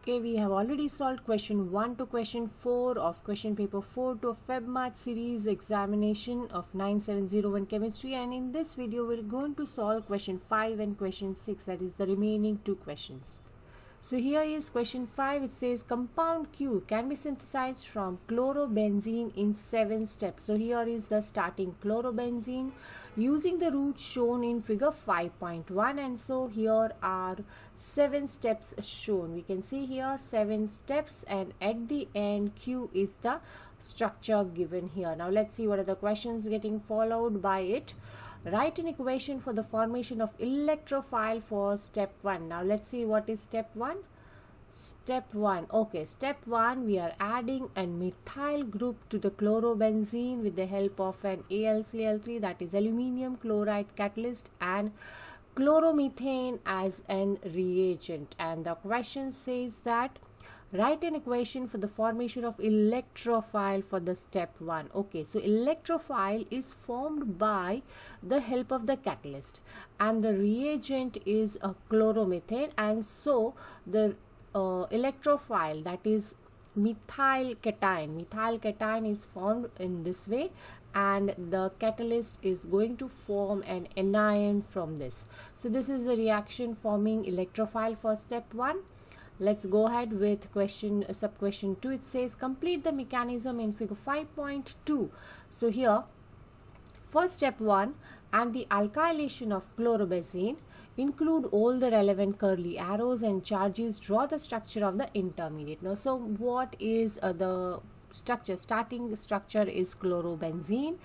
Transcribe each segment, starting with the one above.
Okay, we have already solved question 1 to question 4 of question paper 4 to Feb March series examination of 9701 chemistry, and in this video we're going to solve question 5 and question 6, that is the remaining 2 questions. So here is question 5. It says compound Q can be synthesized from chlorobenzene in 7 steps. So here is the starting chlorobenzene using the route shown in figure 5.1, and so here are 7 steps shown. We can see here 7 steps, and at the end Q is the structure given here. Now let's see what are the questions getting followed by it. Write an equation for the formation of electrophile for step 1. Now let's see what is step 1. Step 1. Okay, step 1, we are adding a methyl group to the chlorobenzene with the help of an AlCl3, that is aluminium chloride catalyst, and chloromethane as an reagent. And the question says that write an equation for the formation of electrophile for the step 1. Okay, so electrophile is formed by the help of the catalyst, and the reagent is a chloromethane, and so the electrophile, that is methyl cation is formed in this way, and the catalyst is going to form an anion from this. So this is the reaction forming electrophile for step 1. Let's go ahead with sub question 2. It says complete the mechanism in figure 5.2. So here for step 1 and the alkylation of chlorobenzene, include all the relevant curly arrows and charges, draw the structure of the intermediate. Now, so what is the structure? Starting structure is chlorobenzene,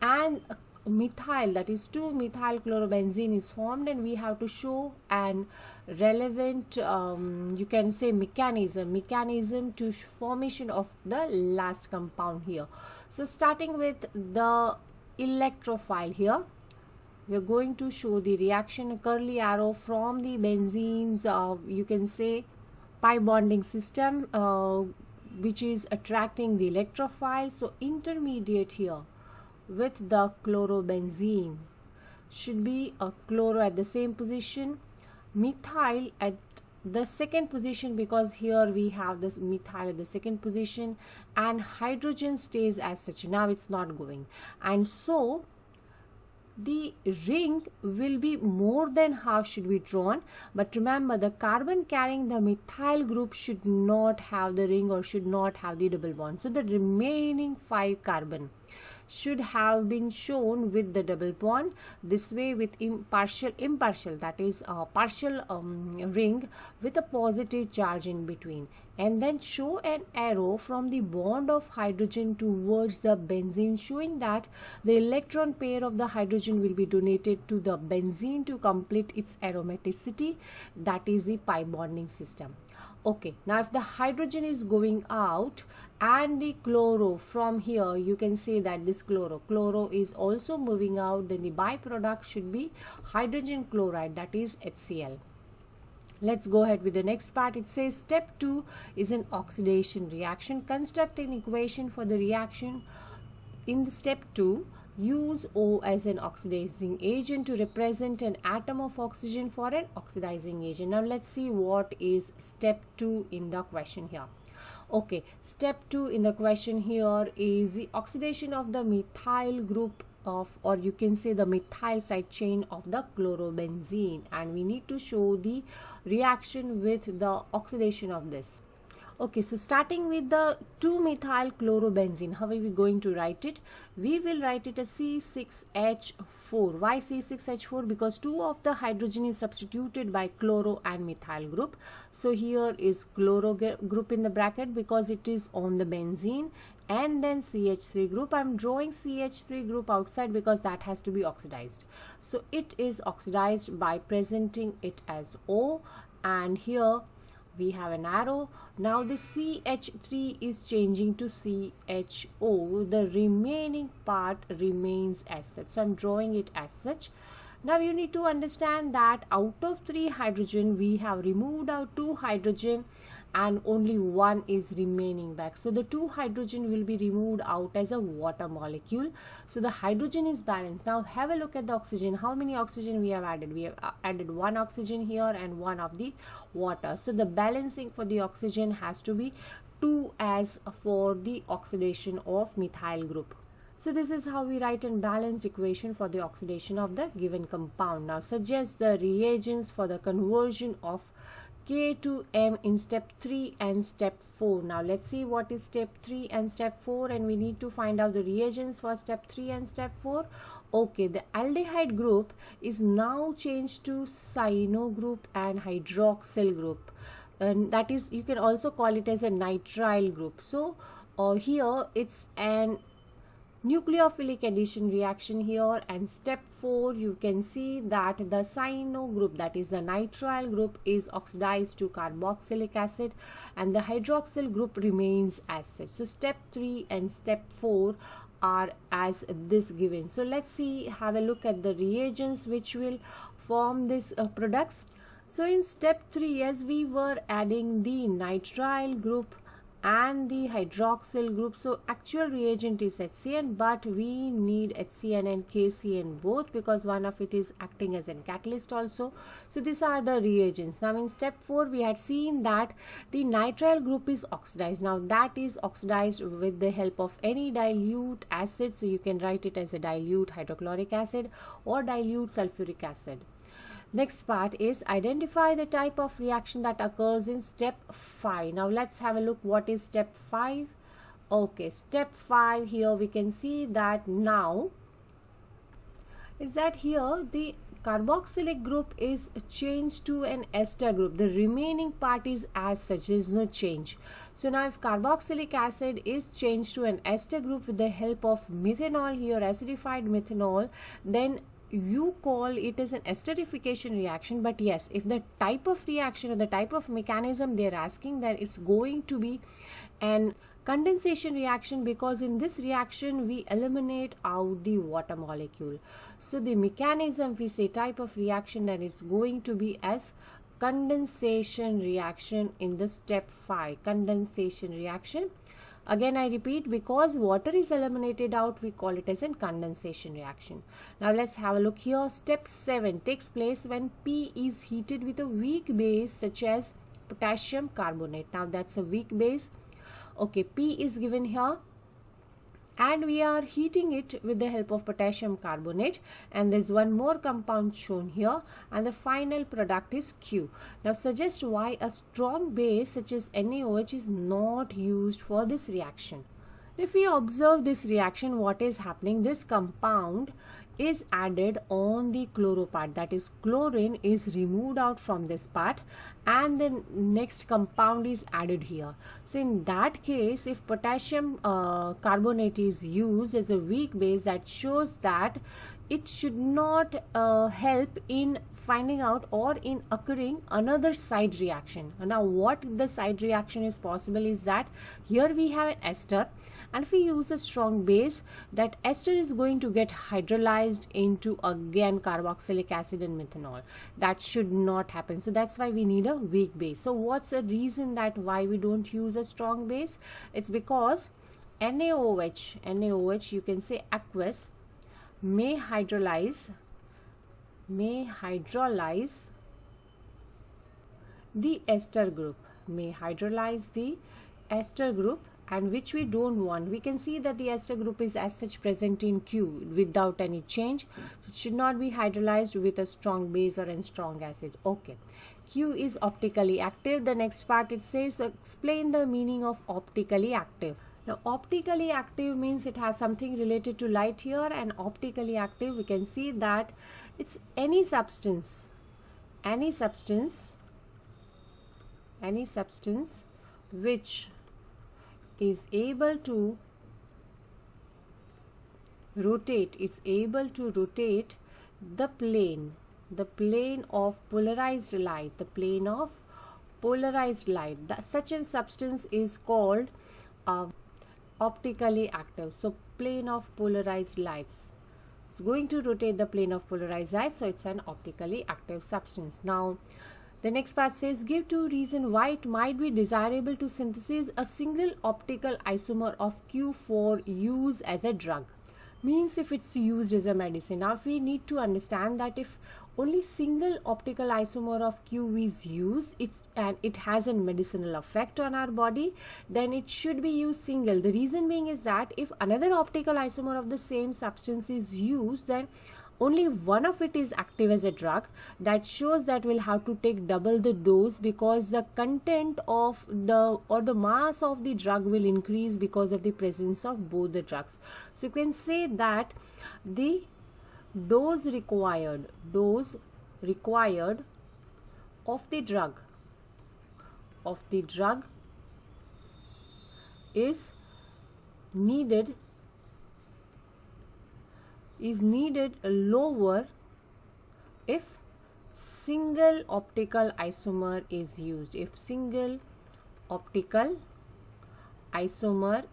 and methyl, that is 2-methyl chlorobenzene is formed, and we have to show an relevant you can say mechanism to formation of the last compound here. So starting with the electrophile, here we are going to show the reaction curly arrow from the benzene's you can say pi bonding system which is attracting the electrophile. So intermediate here with the chlorobenzene should be a chloro at the same position, methyl at the second position, because here we have this methyl at the second position, and hydrogen stays as such. Now it's not going, and so the ring will be more than half should be drawn. But remember, the carbon carrying the methyl group should not have the ring or should not have the double bond. So the remaining 5 carbon should have been shown with the double bond, this way with impartial, that is a partial ring with a positive charge in between, and then show an arrow from the bond of hydrogen towards the benzene, showing that the electron pair of the hydrogen will be donated to the benzene to complete its aromaticity, that is the pi bonding system. Okay, now if the hydrogen is going out and the chloro from here, you can say that this chloro is also moving out, then the byproduct should be hydrogen chloride, that is HCl. Let's go ahead with the next part. It says step 2 is an oxidation reaction. Construct an equation for the reaction. In the step 2, use O as an oxidizing agent to represent an atom of oxygen for an oxidizing agent. Now let's see what is step 2 in the question here. Okay, step 2 in the question here is the oxidation of the methyl group of, or you can say the methyl side chain of the chlorobenzene, and we need to show the reaction with the oxidation of this. Okay, so starting with the 2-methyl chlorobenzene, how are we going to write it? We will write it as C6H4. Why C6H4? Because 2 of the hydrogen is substituted by chloro and methyl group. So here is chloro group in the bracket because it is on the benzene, and then CH3 group. I'm drawing CH3 group outside because that has to be oxidized. So it is oxidized by presenting it as O, and here we have an arrow. Now the CH3 is changing to CHO. The remaining part remains as such. So I'm drawing it as such. Now you need to understand that out of 3 hydrogen, we have removed out 2 hydrogen, and only one is remaining back. So the 2 hydrogen will be removed out as a water molecule. So the hydrogen is balanced. Now have a look at the oxygen. How many oxygen we have added? We have added 1 oxygen here and 1 of the water. So the balancing for the oxygen has to be 2 as for the oxidation of methyl group. So this is how we write a balanced equation for the oxidation of the given compound. Now suggest the reagents for the conversion of K to M in step 3 and step 4. Now let's see what is step 3 and step 4, and we need to find out the reagents for step 3 and step 4. Okay, the aldehyde group is now changed to cyano group and hydroxyl group. And that is, you can also call it as a nitrile group. So here it's an nucleophilic addition reaction here, and step 4 you can see that the cyano group, that is the nitrile group, is oxidized to carboxylic acid and the hydroxyl group remains as such. So step 3 and step 4 are as this given. So let's see, have a look at the reagents which will form these products. So in step 3, as we were adding the nitrile group and the hydroxyl group, so actual reagent is HCN, but we need HCN and KCN both because one of it is acting as a catalyst also. So these are the reagents. Now in step 4 we had seen that the nitrile group is oxidized. Now that is oxidized with the help of any dilute acid, so you can write it as a dilute hydrochloric acid or dilute sulfuric acid. Next part is identify the type of reaction that occurs in step 5. Now let's have a look what is step 5. Okay, step 5, here we can see that now is that here the carboxylic group is changed to an ester group. The remaining part is as such, there is no change. So now if carboxylic acid is changed to an ester group with the help of methanol, here acidified methanol, then you call it as an esterification reaction. But yes, if the type of reaction or the type of mechanism they are asking, that it's going to be an condensation reaction, because in this reaction we eliminate out the water molecule. So the mechanism, we say type of reaction, that it's going to be as condensation reaction in the step 5, condensation reaction. Again I repeat, because water is eliminated out, we call it as a condensation reaction. Now let's have a look here. Step 7 takes place when P is heated with a weak base such as potassium carbonate. Now that's a weak base. Okay, P is given here and we are heating it with the help of potassium carbonate, and there's one more compound shown here, and the final product is Q. Now suggest why a strong base such as NaOH is not used for this reaction. If we observe this reaction, what is happening, this compound is added on the chloro part, that is chlorine is removed out from this part and the next compound is added here. So in that case, if potassium carbonate is used as a weak base, that shows that it should not help in finding out or in occurring another side reaction. Now what the side reaction is possible is that here we have an ester, and if we use a strong base, that ester is going to get hydrolyzed into again carboxylic acid and methanol. That should not happen. So that's why we need a weak base. So what's the reason that why we don't use a strong base? It's because NaOH, you can say aqueous, may hydrolyze the ester group, and which we don't want. We can see that the ester group is as such present in Q without any change. So it should not be hydrolyzed with a strong base or a strong acid. Okay, Q is optically active. The next part it says, so explain the meaning of optically active. Now optically active means it has something related to light here, and optically active, we can see that it's any substance which is able to rotate, the plane of polarized light, such a substance is called optically active. So plane of polarized lights, it's going to rotate the plane of polarized light, so it's an optically active substance. Now The next part says, give two reasons why it might be desirable to synthesize a single optical isomer of Q for use as a drug. Means if it's used as a medicine. Now we need to understand that if only single optical isomer of Q is used, and it has a medicinal effect on our body, then it should be used single. The reason being is that if another optical isomer of the same substance is used, then only one of it is active as a drug. That shows that we'll have to take double the dose, because the content of the mass of the drug will increase because of the presence of both the drugs. So you can say that the dose required of the drug is needed lower if single optical isomer is used. If single optical isomer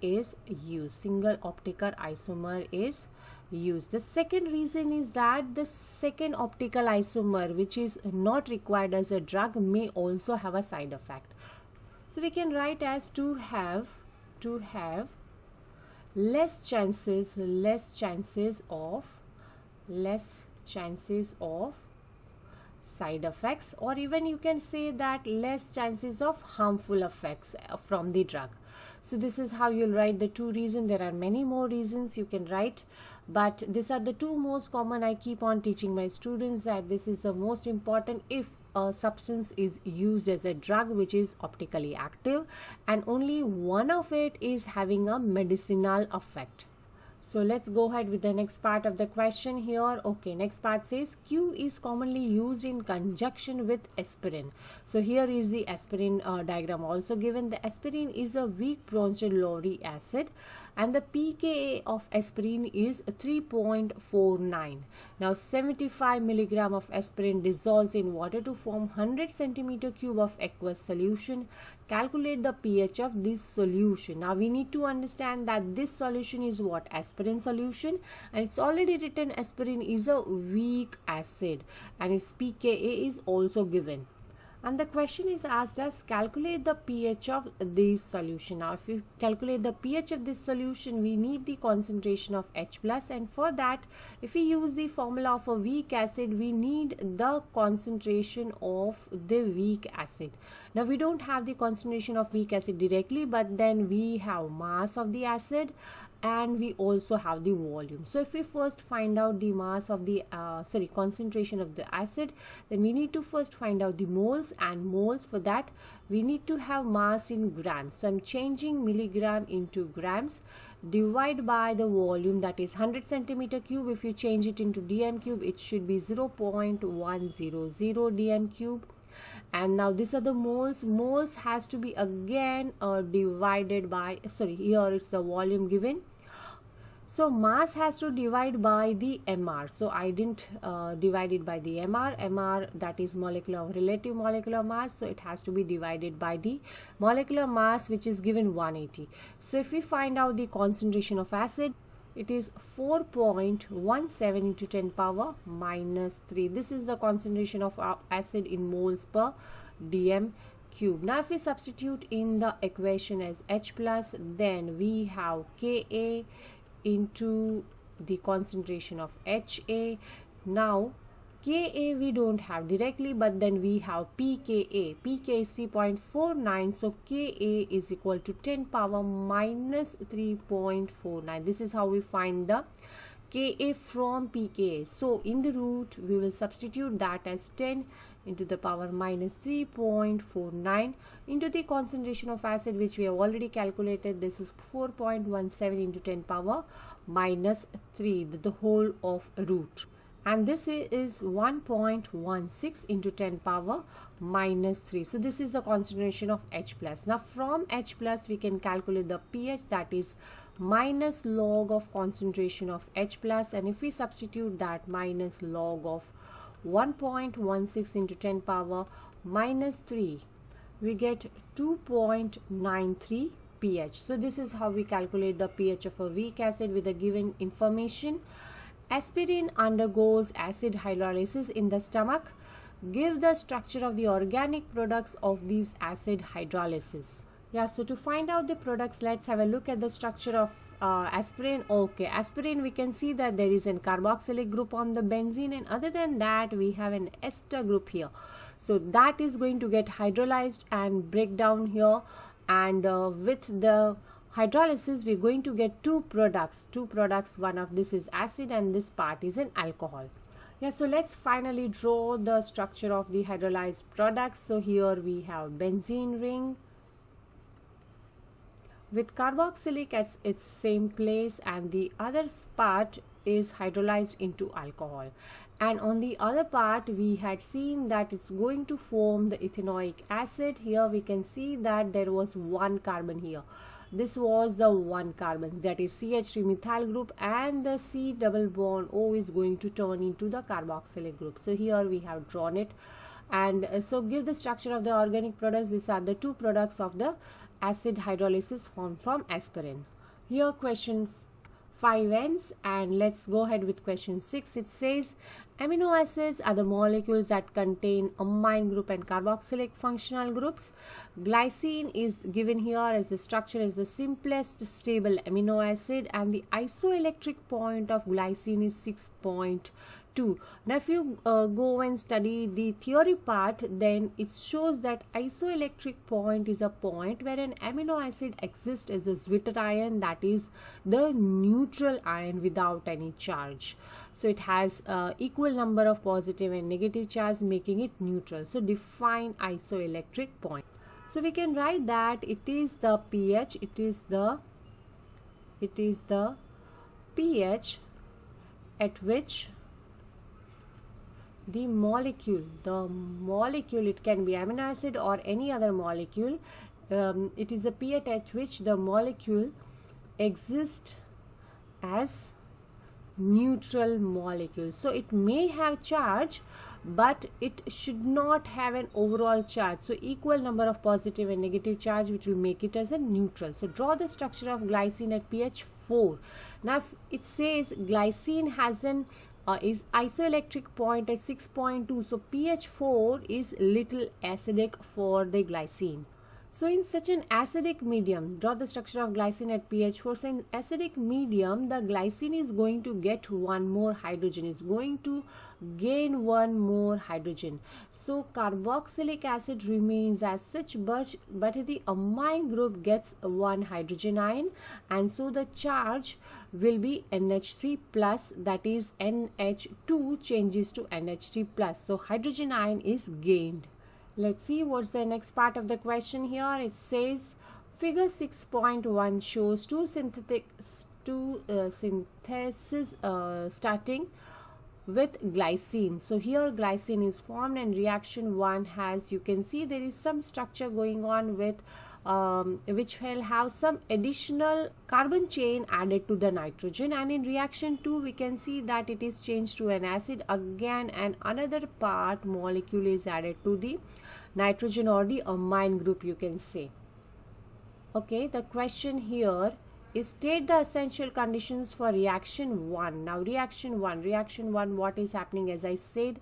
is used. The second reason is that the second optical isomer, which is not required as a drug, may also have a side effect. So we can write as to have less chances of side effects, or even you can say that less chances of harmful effects from the drug. So this is how you'll write the two reasons. There are many more reasons you can write, but these are the two most common. I keep on teaching my students that this is the most important if a substance is used as a drug which is optically active and only one of it is having a medicinal effect. So let's go ahead with the next part of the question here. Okay, next part says Q is commonly used in conjunction with aspirin. So here is the aspirin diagram also given. The aspirin is a weak bronchodilator acid and the pKa of aspirin is 3.49. Now 75 milligram of aspirin dissolves in water to form 100 centimeter cube of aqueous solution. Calculate the pH of this solution. Now we need to understand that this solution is what? Aspirin solution, and it's already written aspirin is a weak acid and its pKa is also given. And the question is asked as calculate the pH of this solution. Now if you calculate the pH of this solution, we need the concentration of H+, and for that if we use the formula of a weak acid, we need the concentration of the weak acid. Now we don't have the concentration of weak acid directly, but then we have mass of the acid and we also have the volume. So if we first find out the mass of the concentration of the acid, then we need to first find out the moles, and moles for that we need to have mass in grams. So I'm changing milligram into grams, divide by the volume, that is 100 centimeter cube. If you change it into dm cube, it should be 0.100 dm cube. And now these are the moles. Moles has to be again divided by, here it's the volume given. So mass has to divide by the MR. So I didn't divide it by the MR. MR, that is relative molecular mass. So it has to be divided by the molecular mass, which is given 180. So if we find out the concentration of acid, it is 4.17 into 10 power minus 3. This is the concentration of acid in moles per dm cube. Now if we substitute in the equation as H+, then we have Ka into the concentration of HA. Now Ka we don't have directly, but then we have pKa. pKa is 3.49, so Ka is equal to 10 power minus 3.49. This is how we find the Ka from pKa. So in the root we will substitute that as 10 into the power minus 3.49 into the concentration of acid, which we have already calculated. This is 4.17 into 10 power minus 3, the whole of root. And this is 1.16 into 10 power minus 3. So this is the concentration of H+. Now from H+, we can calculate the pH, that is minus log of concentration of H+. And if we substitute that minus log of 1.16 into 10 power minus 3, we get 2.93 pH. So this is how we calculate the pH of a weak acid with the given information. Aspirin undergoes acid hydrolysis in the stomach. Give the structure of the organic products of these acid hydrolysis. Yeah, so to find out the products, let's have a look at the structure of aspirin. Okay, aspirin, we can see that there is a carboxylic group on the benzene, and other than that we have an ester group here. So that is going to get hydrolyzed and break down here, and with the hydrolysis we're going to get two products. One of this is acid and this part is an alcohol. Yeah, so let's finally draw the structure of the hydrolyzed products. So here we have benzene ring with carboxylic at its same place, and the other part is hydrolyzed into alcohol. And on the other part we had seen that it's going to form the ethanoic acid. Here we can see that there was one carbon here. This was the one carbon, that is CH3 methyl group, and the C double bond O is going to turn into the carboxylic group. So here we have drawn it. And so give the structure of the organic products. These are the two products of the acid hydrolysis formed from aspirin. Here question 5 ends, and let's go ahead with question 6. It says amino acids are the molecules that contain amine group and carboxylic functional groups. Glycine is given here as the structure is the simplest stable amino acid, and the isoelectric point of glycine is 6.2. Now if you go and study the theory part, then it shows that isoelectric point is a point where an amino acid exists as a Zwitter ion, that is the neutral ion without any charge. So it has equal number of positive and negative charge, making it neutral. So define isoelectric point. So we can write that it is the pH, it is the pH at which the molecule, it can be amino acid or any other molecule, it is a pH at which the molecule exists as neutral molecule. So it may have charge, but it should not have an overall charge. So equal number of positive and negative charge, which will make it as a neutral. So draw the structure of glycine at pH 4. Now if it says glycine has an is isoelectric point at 6.2, so pH 4 is little acidic for the glycine. So in such an acidic medium, draw the structure of glycine at pH 4. So in acidic medium, the glycine is going to get one more hydrogen, is going to gain one more hydrogen. So carboxylic acid remains as such, but the amine group gets one hydrogen ion, and so the charge will be NH3 plus, that is NH2 changes to NH3 plus. So hydrogen ion is gained. Let's see what's the next part of the question here. It says figure 6.1 shows two synthesis starting with glycine. So here glycine is formed, and reaction 1 has, you can see there is some structure going on with which will have some additional carbon chain added to the nitrogen, and in reaction 2 we can see that it is changed to an acid again, and another part molecule is added to the nitrogen or the amine group, you can say. Okay, the question here is state the essential conditions for reaction 1. Now reaction 1, what is happening? As I said,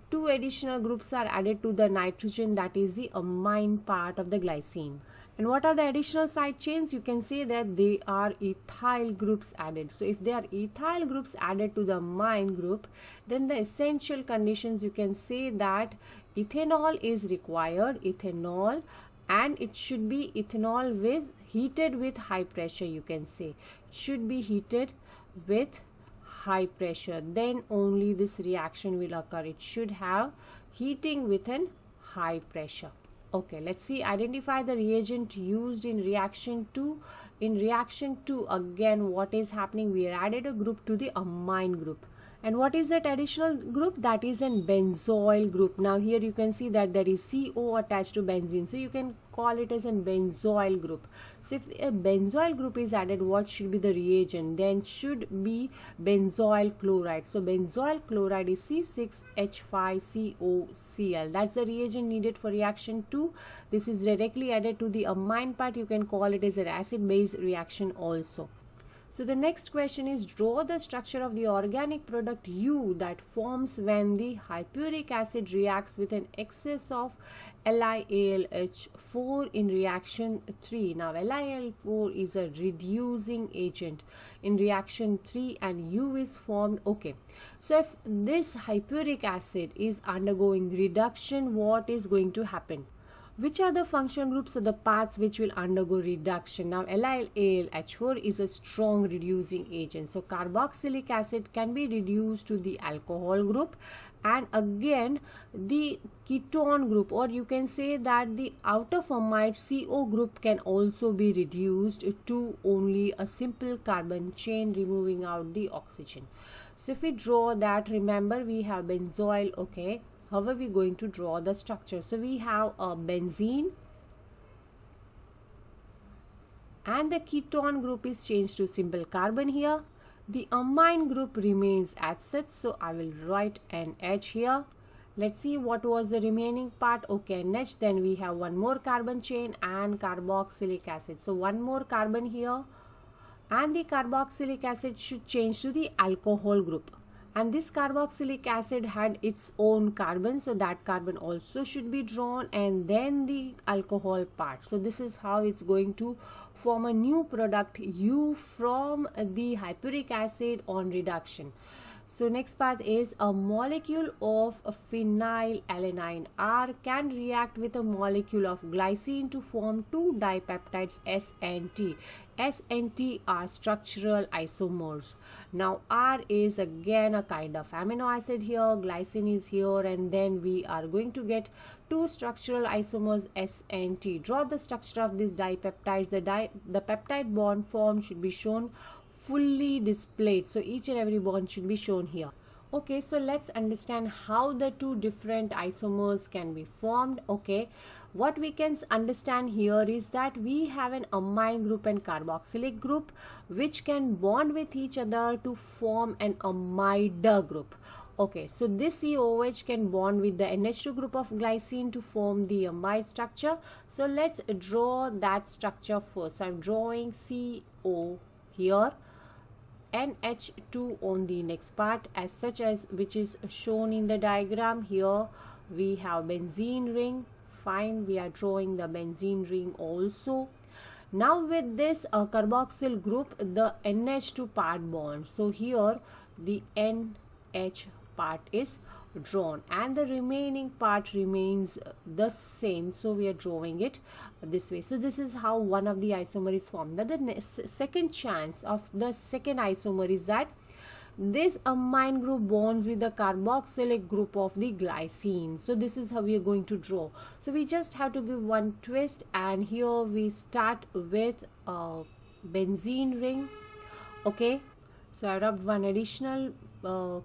two additional groups are added to the nitrogen, that is the amine part of the glycine. And what are the additional side chains? You can say that they are ethyl groups added. So if they are ethyl groups added to the amine group, then the essential conditions, you can say that ethanol is required, ethanol, and it should be ethanol heated with high pressure, you can say. It should be heated with high pressure, then only this reaction will occur. It should have heating with an high pressure. Okay, let's see. Identify the reagent used in reaction 2. In reaction 2, again, what is happening? We added a group to the amine group. And what is that additional group? That is an benzoyl group. Now here you can see that there is CO attached to benzene. So you can call it as a benzoyl group. So if a benzoyl group is added, what should be the reagent? Then should be benzoyl chloride. So benzoyl chloride is C6H5COCl. That's the reagent needed for reaction 2. This is directly added to the amine part. You can call it as an acid-base reaction also. So the next question is, draw the structure of the organic product U that forms when the hypuric acid reacts with an excess of LiAlH4 in reaction 3. Now LiAlH4 is a reducing agent in reaction 3 and U is formed. Okay, so if this hypuric acid is undergoing reduction, what is going to happen? Which are the functional groups of the paths which will undergo reduction? Now LiAlH4 is a strong reducing agent, so carboxylic acid can be reduced to the alcohol group, and again the ketone group, or you can say that the outer formide CO group, can also be reduced to only a simple carbon chain, removing out the oxygen. So if we draw that, remember we have benzoyl. Okay, how are we going to draw the structure? So we have a benzene and the ketone group is changed to simple carbon here. The amine group remains as such, so I will write an H here. Let's see what was the remaining part. Okay, NH, then we have one more carbon chain and carboxylic acid. So one more carbon here, and the carboxylic acid should change to the alcohol group. And this carboxylic acid had its own carbon, so that carbon also should be drawn, and then the alcohol part. So this is how it's going to form a new product U from the hypuric acid on reduction. So next part is, a molecule of phenylalanine R can react with a molecule of glycine to form two dipeptides S and T. S and T are structural isomers. Now R is again a kind of amino acid here, glycine is here, and then we are going to get two structural isomers S and T. Draw the structure of these dipeptides. The peptide bond form should be shown fully displayed, so each and every bond should be shown here. Okay, so let's understand how the two different isomers can be formed. Okay, what we can understand here is that we have an amine group and carboxylic group which can bond with each other to form an amide group. Okay, so this COH can bond with the NH2 group of glycine to form the amide structure. So let's draw that structure first. So I'm drawing CO here, NH2 on the next part, as such as which is shown in the diagram. Here we have benzene ring. Fine, we are drawing the benzene ring also. Now with this carboxyl group, the NH2 part bonds. So here the NH part is drawn and the remaining part remains the same, so we are drawing it this way. So this is how one of the isomer is formed. Now the second chance of the second isomer is that this amine group bonds with the carboxylic group of the glycine. So this is how we are going to draw. So we just have to give one twist, and here we start with benzene ring. Okay, so I rubbed one additional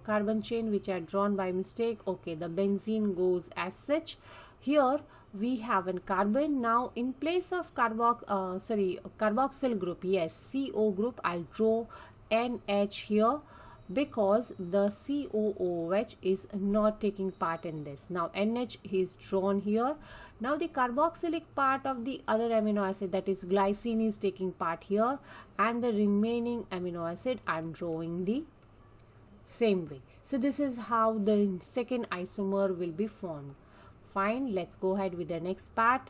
carbon chain which I had drawn by mistake. Okay, the benzene goes as such. Here we have a carbon. Now in place of carboxyl group, yes, CO group, I'll draw NH here because the COOH is not taking part in this. Now NH is drawn here. Now the carboxylic part of the other amino acid, that is glycine, is taking part here, and the remaining amino acid I'm drawing the same way. So this is how the second isomer will be formed. Fine, let's go ahead with the next part.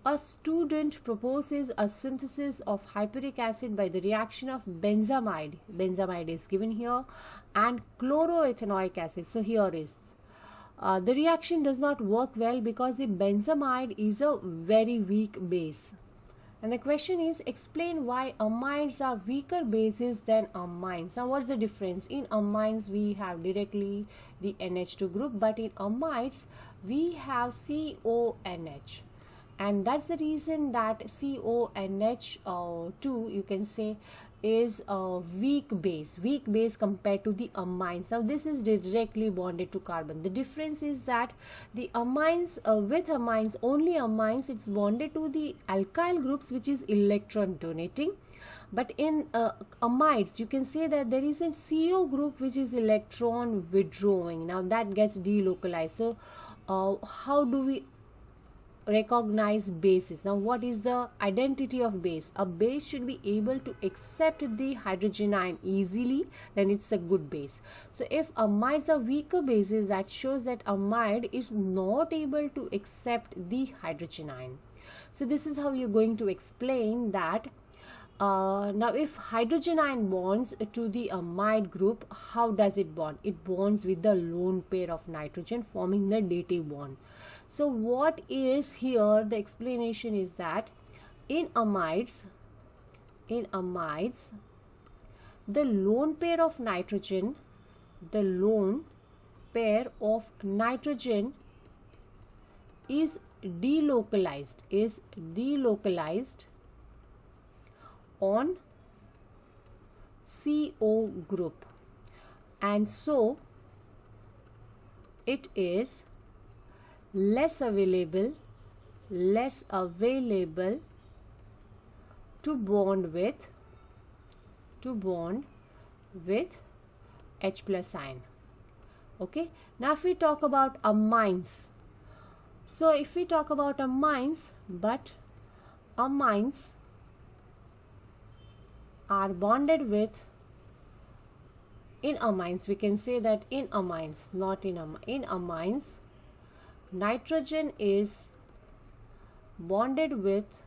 A student proposes a synthesis of hypuric acid by the reaction of benzamide. Benzamide is given here, and chloroethanoic acid. So here is the reaction does not work well because the benzamide is a very weak base. And the question is, explain why amides are weaker bases than amines. Now what's the difference? In amines we have directly the NH2 group, but in amides we have CONH. And that's the reason that CONH2 you can say is a weak base compared to the amines. Now this is directly bonded to carbon. The difference is that the amines with amines, only amines, it's bonded to the alkyl groups which is electron donating, but in amides you can say that there is a CO group which is electron withdrawing. Now that gets delocalized. So how do we recognize bases. Now what is the identity of base? A base should be able to accept the hydrogen ion easily, then it's a good base. So if amides are weaker bases, that shows that amide is not able to accept the hydrogen ion. So this is how you're going to explain that. Now if hydrogen ion bonds to the amide group, how does it bond? It bonds with the lone pair of nitrogen, forming the dative bond. So what is here, the explanation is that in amides, the lone pair of nitrogen, is delocalized on CO group, and so it is less available to bond with H plus ion. Okay, now if we talk about amines, so if we talk about amines, but amines are bonded with, in amines we can say that in amines, not in amines, nitrogen is bonded with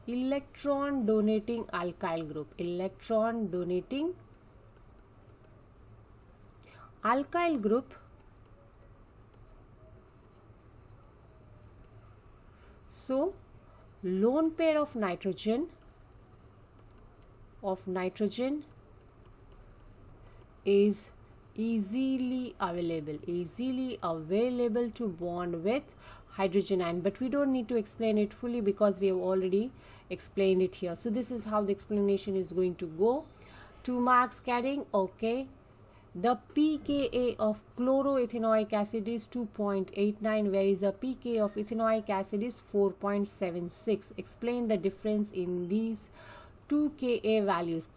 electron donating alkyl group, so lone pair of nitrogen is easily available to bond with hydrogen ion, but we don't need to explain it fully because we have already explained it here. So this is how the explanation is going to go. 2 marks carrying. Okay, the pKa of chloroethanoic acid is 2.89, whereas the pKa of ethanoic acid is 4.76. Explain the difference in these two pKa values.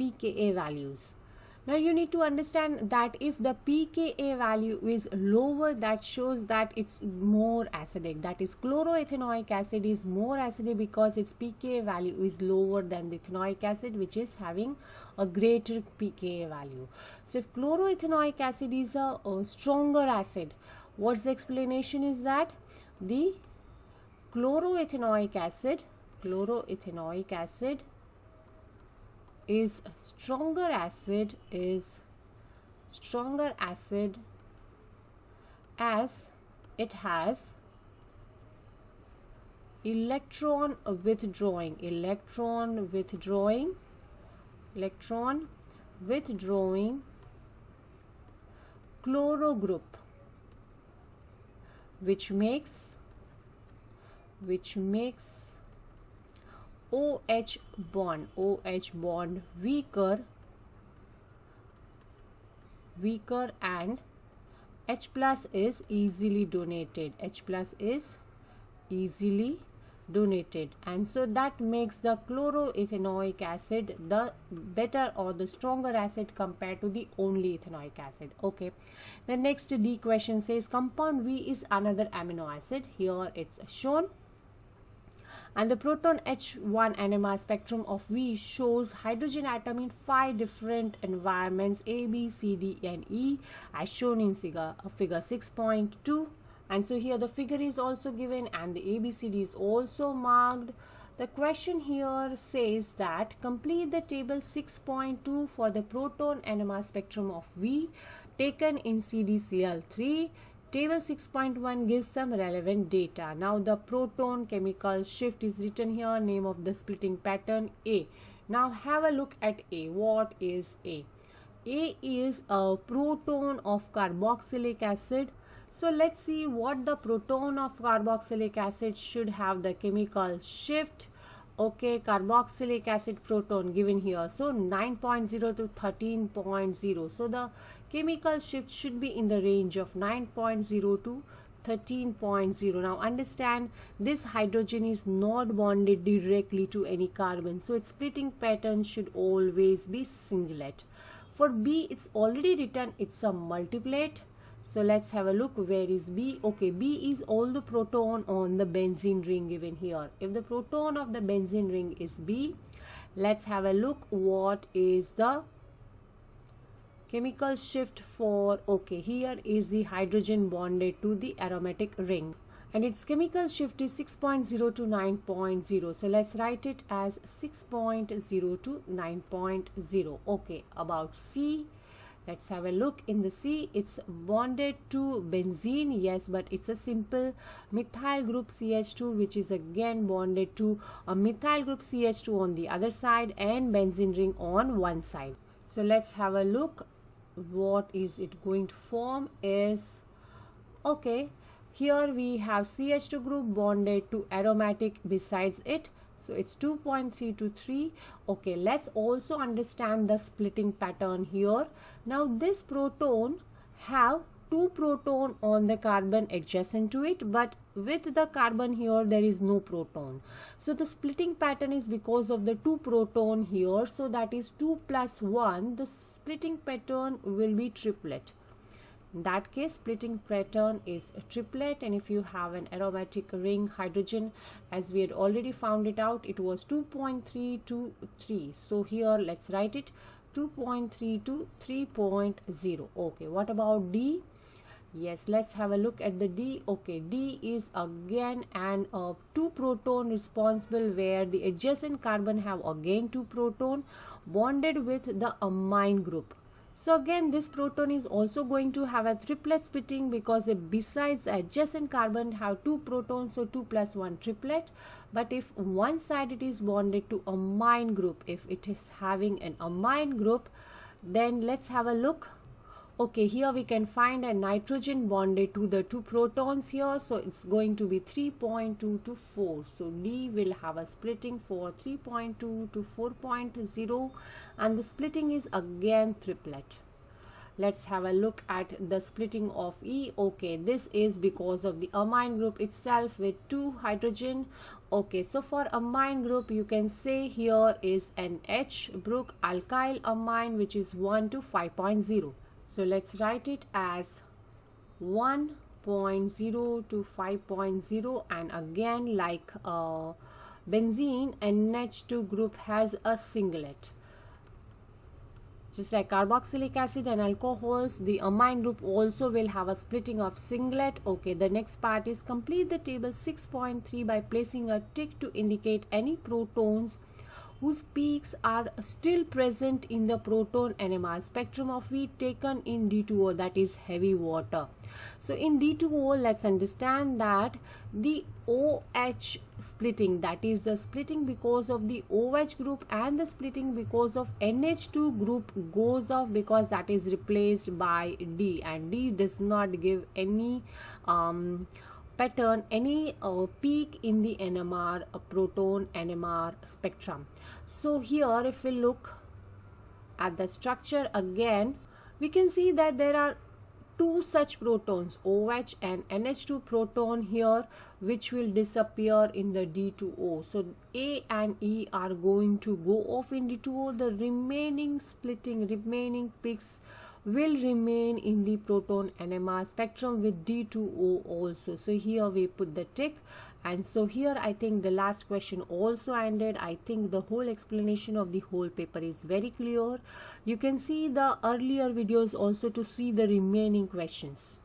Now you need to understand that if the pKa value is lower, that shows that it's more acidic. That is, chloroethanoic acid is more acidic because its pKa value is lower than the ethanoic acid, which is having a greater pKa value. So if chloroethanoic acid is a stronger acid, what's the explanation is that the chloroethanoic acid is stronger acid as it has electron withdrawing chloro group, which makes OH bond weaker and H plus is easily donated. And so that makes the chloroethanoic acid the better or the stronger acid compared to the only ethanoic acid. Okay, the next D question says compound V is another amino acid. Here it's shown. And the proton H1 NMR spectrum of V shows hydrogen atom in 5 different environments A, B, C, D, and E, as shown in figure 6.2. And so here the figure is also given and the ABCD is also marked. The question here says that complete the table 6.2 for the proton NMR spectrum of V taken in CDCl3. Table 6.1 gives some relevant data. Now the proton chemical shift is written here, name of the splitting pattern A. Now have a look at A. What is A? A is a proton of carboxylic acid. So let's see what the proton of carboxylic acid should have the chemical shift. Okay, carboxylic acid proton given here. So 9.0 to 13.0. So the chemical shift should be in the range of 9.0 to 13.0. Now understand, this hydrogen is not bonded directly to any carbon. So its splitting pattern should always be singlet. For B, it's already written, it's a multiplet. So let's have a look. Where is B? Okay, B is all the proton on the benzene ring given here. If the proton of the benzene ring is B, let's have a look what is the chemical shift for, okay, here is the hydrogen bonded to the aromatic ring and its chemical shift is 6.0 to 9.0. So let's write it as 6.0 to 9.0. Okay, about C, let's have a look. In the C, it's bonded to benzene, yes, but it's a simple methyl group CH2, which is again bonded to a methyl group CH2 on the other side and benzene ring on one side. So let's have a look. What is it going to form is, okay, here we have CH2 group bonded to aromatic besides it. So it's 2.3 to 3. Okay, let's also understand the splitting pattern here. Now this proton have 2 proton on the carbon adjacent to it, but with the carbon here there is no proton. So the splitting pattern is because of the 2 proton here. So that is 2 plus 1. The splitting pattern will be triplet. In that case, splitting pattern is a triplet, and if you have an aromatic ring hydrogen, as we had already found it out, it was 2.3 to 3. So here let's write it 2.3 to 3.0. Okay, what about D? Yes, let's have a look at the D. Okay, D is again an 2 proton responsible, where the adjacent carbon have again 2 proton bonded with the amine group. So again this proton is also going to have a triplet splitting, because besides the adjacent carbon have 2 protons, so 2 plus 1 triplet. But if one side it is bonded to amine group, if it is having an amine group, then let's have a look. Okay, here we can find a nitrogen bonded to the 2 protons here, so it's going to be 3.2 to 4. So D will have a splitting for 3.2 to 4.0, and the splitting is again triplet. Let's have a look at the splitting of E. Okay, this is because of the amine group itself with 2 hydrogen. Okay, so for amine group you can say here is an H Brook alkyl amine, which is 1 to 5.0. So let's write it as 1.0 to 5.0, and again like benzene, NH2 group has a singlet. Just like carboxylic acid and alcohols, the amine group also will have a splitting of singlet. Okay, the next part is complete the table 6.3 by placing a tick to indicate any protons whose peaks are still present in the proton NMR spectrum of wheat taken in D2O, that is heavy water. So in D2O, let's understand that the OH splitting, that is the splitting because of the OH group, and the splitting because of NH2 group goes off, because that is replaced by D, and D does not give any pattern, any peak in the NMR proton NMR spectrum. So here if we look at the structure again, we can see that there are 2 such protons, OH and NH2 proton here, which will disappear in the D2O. So A and E are going to go off in D2O. The remaining splitting, remaining peaks will remain in the proton NMR spectrum with D2O also. So here we put the tick, and so here I think the last question also ended. I think the whole explanation of the whole paper is very clear. You can see the earlier videos also to see the remaining questions.